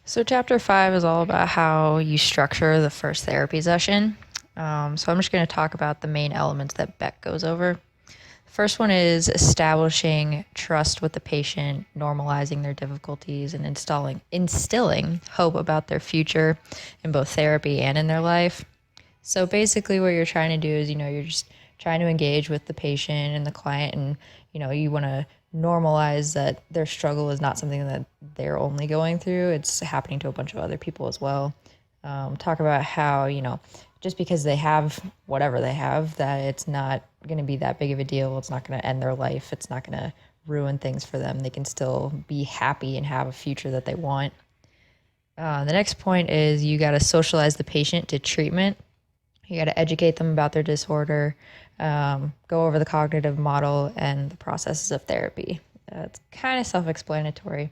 So, chapter 5 is all about how you structure the first therapy session. So, I'm just going to talk about the main elements that Beck goes over. The first one is establishing trust with the patient, normalizing their difficulties, and instilling hope about their future in both therapy and in their life. So, basically, what you're trying to do is, you're just trying to engage with the patient and the client, and, you want to normalize that their struggle is not something that they're only going through, it's happening to a bunch of other people as well. Talk about how, just because they have whatever they have, that it's not going to be that big of a deal. It's not going to end their life. It's not going to ruin things for them. They can still be happy and have a future that they want. The next point is you got to socialize the patient to treatment. You got to educate them about their disorder, go over the cognitive model and the processes of therapy. It's kind of self-explanatory.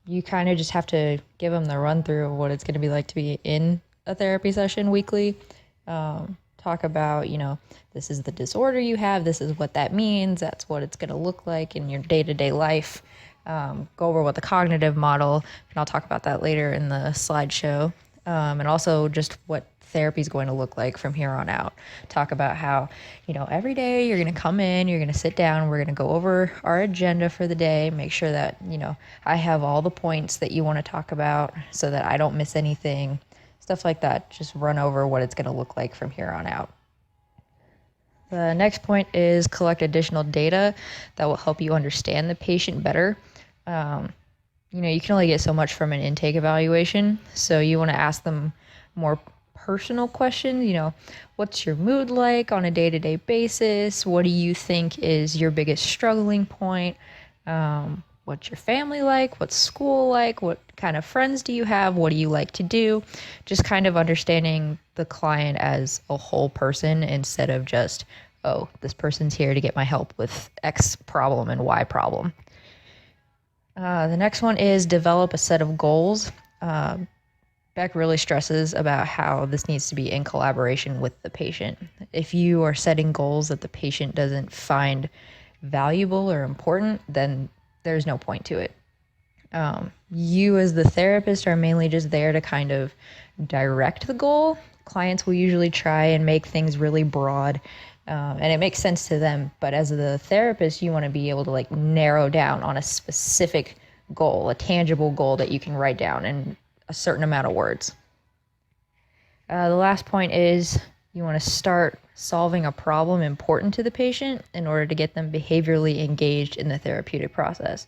You kind of just have to give them the run through of what it's going to be like to be in a therapy session weekly. Talk about, this is the disorder you have. This is what that means. That's what it's going to look like in your day-to-day life. Go over what the cognitive model, and I'll talk about that later in the slideshow. And also just what therapy is going to look like from here on out. Talk about how, every day you're going to come in, you're going to sit down, we're going to go over our agenda for the day, make sure that, I have all the points that you want to talk about so that I don't miss anything, stuff like that. Just run over what it's going to look like from here on out. The next point is collect additional data that will help you understand the patient better. You can only get so much from an intake evaluation, so you want to ask them more personal questions. What's your mood like on a day-to-day basis? What do you think is your biggest struggling point? What's your family like? What's school like? What kind of friends do you have? What do you like to do? Just kind of understanding the client as a whole person instead of just, oh, this person's here to get my help with X problem and Y problem. The next one is develop a set of goals. Beck really stresses about how this needs to be in collaboration with the patient. If you are setting goals that the patient doesn't find valuable or important, then there's no point to it. You as the therapist are mainly just there to kind of direct the goal. Clients will usually try and make things really broad, and it makes sense to them. But as the therapist, you want to be able to narrow down on a specific goal, a tangible goal that you can write down in a certain amount of words. The last point is you want to start solving a problem important to the patient in order to get them behaviorally engaged in the therapeutic process.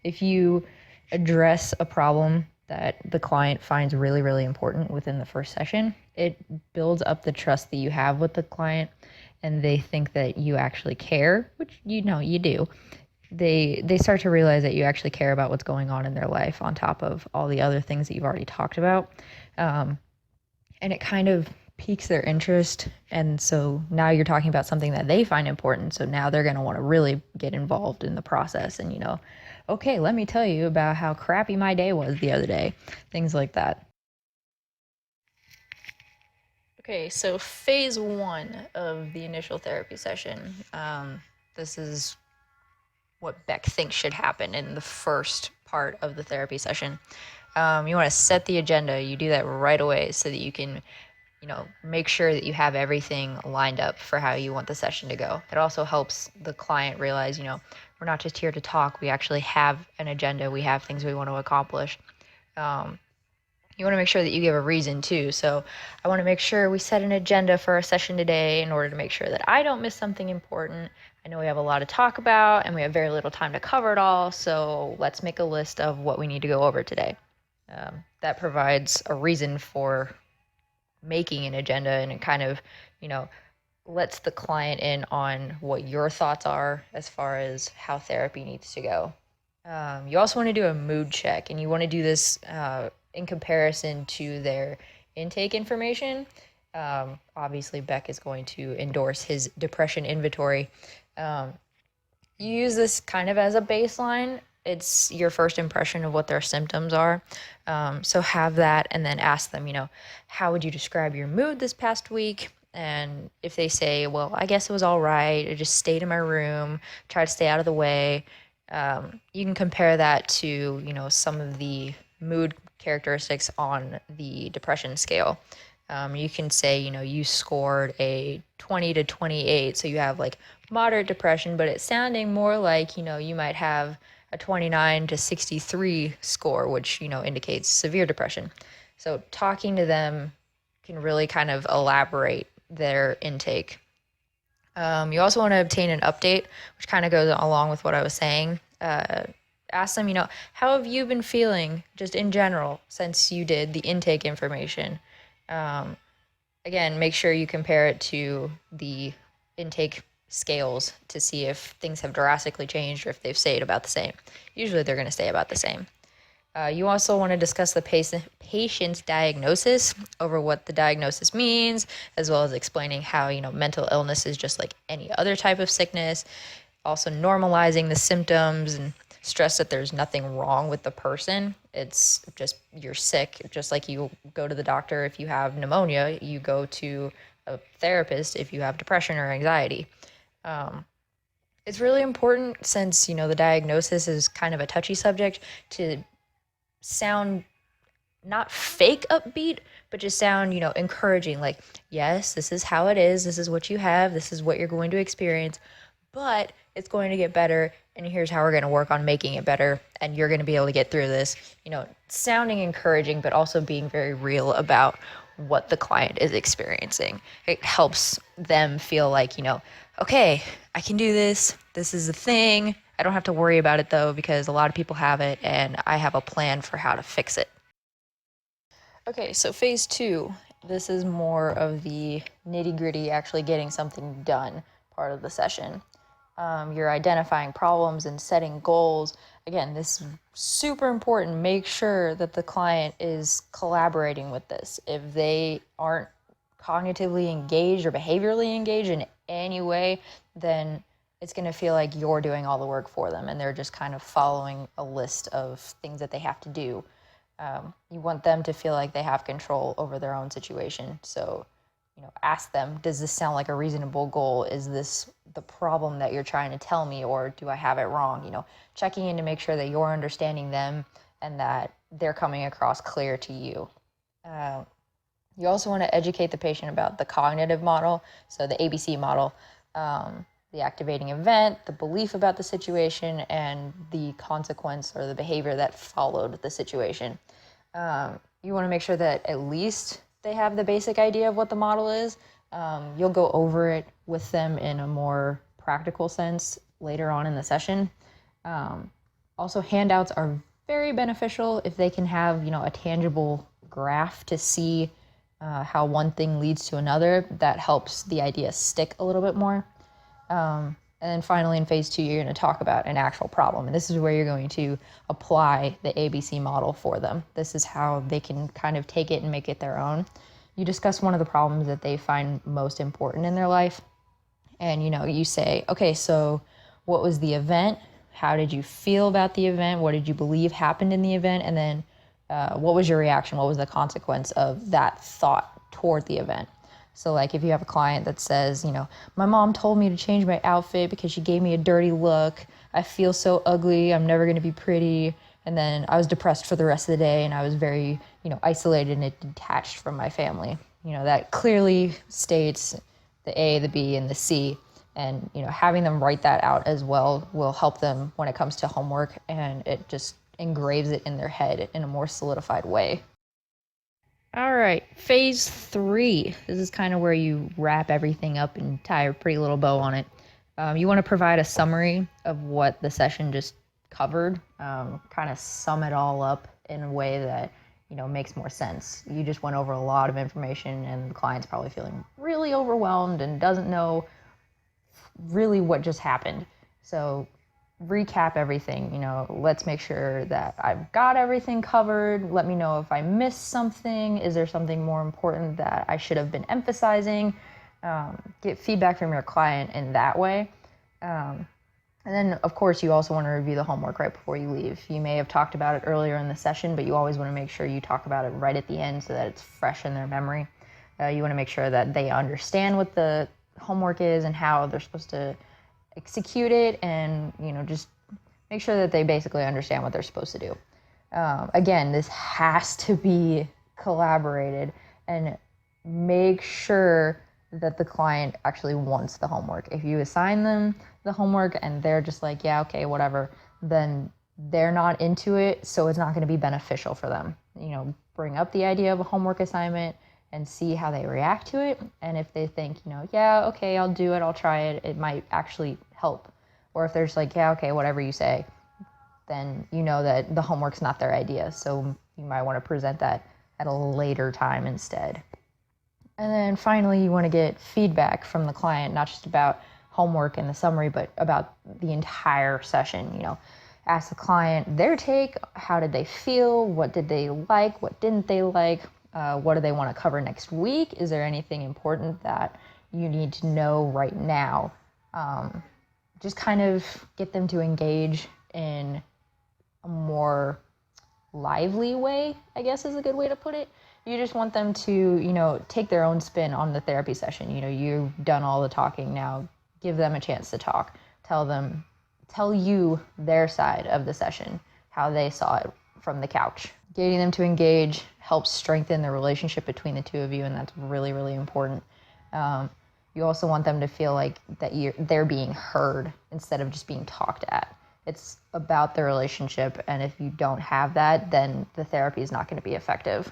If you address a problem that the client finds really, really important within the first session, it builds up the trust that you have with the client, and they think that you actually care, which you do. They start to realize that you actually care about what's going on in their life on top of all the other things that you've already talked about. And it kind of piques their interest. And so now you're talking about something that they find important. So now they're going to want to really get involved in the process and, okay, let me tell you about how crappy my day was the other day. Things like that. Okay, so phase 1 of the initial therapy session. This is what Beck thinks should happen in the first part of the therapy session. You want to set the agenda. You do that right away so that you can, make sure that you have everything lined up for how you want the session to go. It also helps the client realize, we're not just here to talk. We actually have an agenda. We have things we want to accomplish. You want to make sure that you give a reason too. So I want to make sure we set an agenda for our session today in order to make sure that I don't miss something important. I know we have a lot to talk about and we have very little time to cover it all. So let's make a list of what we need to go over today. That provides a reason for making an agenda, and it kind of, lets the client in on what your thoughts are as far as how therapy needs to go. You also want to do a mood check, and you want to do this in comparison to their intake information. Obviously, Beck is going to endorse his depression inventory. You use this kind of as a baseline. It's your first impression of what their symptoms are. So have that and then ask them, how would you describe your mood this past week? And if they say, well, I guess it was all right, I just stayed in my room, tried to stay out of the way, you can compare that to, some of the mood characteristics on the depression scale. You can say, you scored a 20 to 28, so you have like moderate depression, but it's sounding more like, you might have a 29 to 63 score, which, indicates severe depression. So talking to them can really kind of elaborate their intake. You also want to obtain an update, which kind of goes along with what I was saying. Ask them, how have you been feeling just in general since you did the intake information? Again, make sure you compare it to the intake scales to see if things have drastically changed or if they've stayed about the same. Usually they're going to stay about the same. You also want to discuss the patient's diagnosis over what the diagnosis means, as well as explaining how, mental illness is just like any other type of sickness. Also normalizing the symptoms and stress that there's nothing wrong with the person. It's just you're sick. Just like you go to the doctor if you have pneumonia, you go to a therapist if you have depression or anxiety. It's really important since, the diagnosis is kind of a touchy subject to sound not fake upbeat, but just sound, encouraging. Like, yes, this is how it is. This is what you have. This is what you're going to experience, but it's going to get better. And here's how we're going to work on making it better. And you're going to be able to get through this, sounding encouraging, but also being very real about what the client is experiencing. It helps them feel like, okay, I can do this. This is the thing. I don't have to worry about it though, because a lot of people have it and I have a plan for how to fix it. Okay, so phase 2, this is more of the nitty-gritty, actually getting something done part of the session. You're identifying problems and setting goals. Again, this is super important. Make sure that the client is collaborating with this. If they aren't cognitively engaged or behaviorally engaged in any way, then it's going to feel like you're doing all the work for them and they're just kind of following a list of things that they have to do. You want them to feel like they have control over their own situation. So, ask them, does this sound like a reasonable goal? Is this the problem that you're trying to tell me, or do I have it wrong? Checking in to make sure that you're understanding them and that they're coming across clear to you. You also want to educate the patient about the cognitive model, so the ABC model, the activating event, the belief about the situation, and the consequence or the behavior that followed the situation. You want to make sure that at least they have the basic idea of what the model is. You'll go over it with them in a more practical sense later on in the session. Also, handouts are very beneficial if they can have, a tangible graph to see how one thing leads to another. That helps the idea stick a little bit more. And then finally, in phase 2, you're going to talk about an actual problem. And this is where you're going to apply the ABC model for them. This is how they can kind of take it and make it their own. You discuss one of the problems that they find most important in their life. And, you say, okay, so what was the event? How did you feel about the event? What did you believe happened in the event? And then what was your reaction? What was the consequence of that thought toward the event? So like if you have a client that says, my mom told me to change my outfit because she gave me a dirty look. I feel so ugly. I'm never going to be pretty. And then I was depressed for the rest of the day and I was very, isolated and detached from my family. That clearly states the A, the B, and the C. And, having them write that out as well will help them when it comes to homework, and it just engraves it in their head in a more solidified way. All right, phase 3. This is kind of where you wrap everything up and tie a pretty little bow on it. You want to provide a summary of what the session just covered, kind of sum it all up in a way that, makes more sense. You just went over a lot of information and the client's probably feeling really overwhelmed and doesn't know really what just happened. So recap everything, let's make sure that I've got everything covered. Let me know if I missed something. Is there something more important that I should have been emphasizing? Get feedback from your client in that way. And then, of course, you also want to review the homework right before you leave. You may have talked about it earlier in the session, but you always want to make sure you talk about it right at the end so that it's fresh in their memory. You want to make sure that they understand what the homework is and how they're supposed to execute it, and just make sure that they basically understand what they're supposed to do. Again, this has to be collaborated, and make sure that the client actually wants the homework. If you assign them the homework and they're just like, yeah, okay, whatever, then they're not into it, so it's not going to be beneficial for them. Bring up the idea of a homework assignment and see how they react to it. And if they think, yeah, okay, I'll do it, I'll try it, it might actually help. Or if they're just like, yeah, okay, whatever you say, then you know that the homework's not their idea. So you might want to present that at a later time instead. And then finally, you want to get feedback from the client, not just about homework and the summary, but about the entire session. Ask the client their take. How did they feel? What did they like? What didn't they like? What do they want to cover next week? Is there anything important that you need to know right now? Just kind of get them to engage in a more lively way, I guess is a good way to put it. You just want them to, take their own spin on the therapy session. You've done all the talking, now give them a chance to talk. Tell you their side of the session, how they saw it from the couch. Getting them to engage helps strengthen the relationship between the two of you, and that's really, really important. You also want them to feel like that they're being heard instead of just being talked at. It's about the relationship, and if you don't have that, then the therapy is not going to be effective.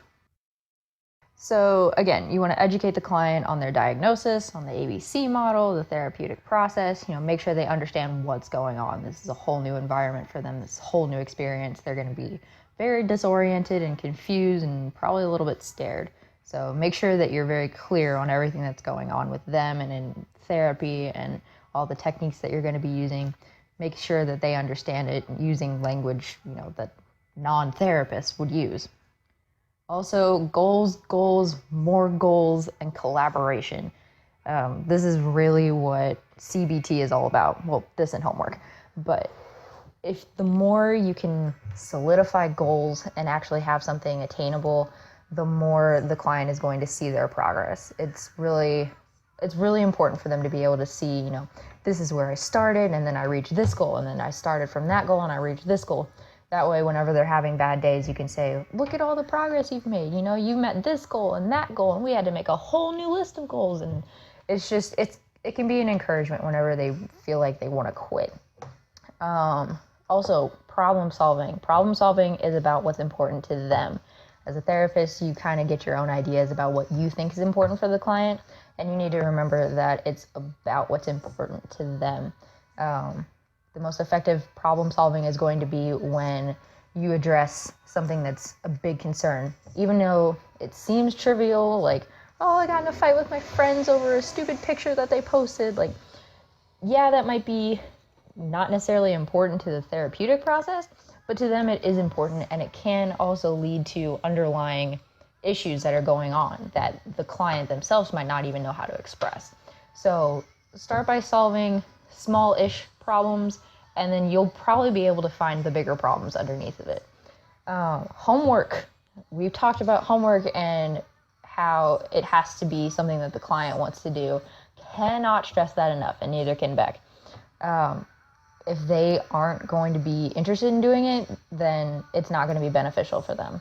So again, you want to educate the client on their diagnosis, on the ABC model, the therapeutic process. Make sure they understand what's going on. This is a whole new environment for them, this whole new experience. They're going to be very disoriented and confused and probably a little bit scared. So make sure that you're very clear on everything that's going on with them and in therapy and all the techniques that you're going to be using. Make sure that they understand it using language, that non-therapists would use. Also, goals, more goals, and collaboration. This is really what CBT is all about. Well, this and homework. But if the more you can solidify goals and actually have something attainable, the more the client is going to see their progress. It's really important for them to be able to see, this is where I started, and then I reached this goal, and then I started from that goal, and I reached this goal. That way, whenever they're having bad days, you can say, look at all the progress you've made. You met this goal and that goal, and we had to make a whole new list of goals. And it can be an encouragement whenever they feel like they want to quit. Also, problem solving. Problem solving is about what's important to them. As a therapist, you kind of get your own ideas about what you think is important for the client, and you need to remember that it's about what's important to them. The most effective problem solving is going to be when you address something that's a big concern. Even though it seems trivial, like, oh, I got in a fight with my friends over a stupid picture that they posted. Like, yeah, that might be not necessarily important to the therapeutic process, but to them it is important, and it can also lead to underlying issues that are going on that the client themselves might not even know how to express. So start by solving small-ish problems, and then you'll probably be able to find the bigger problems underneath of it. Homework. We've talked about homework and how it has to be something that the client wants to do. Cannot stress that enough, and neither can Beck. If they aren't going to be interested in doing it, then it's not going to be beneficial for them.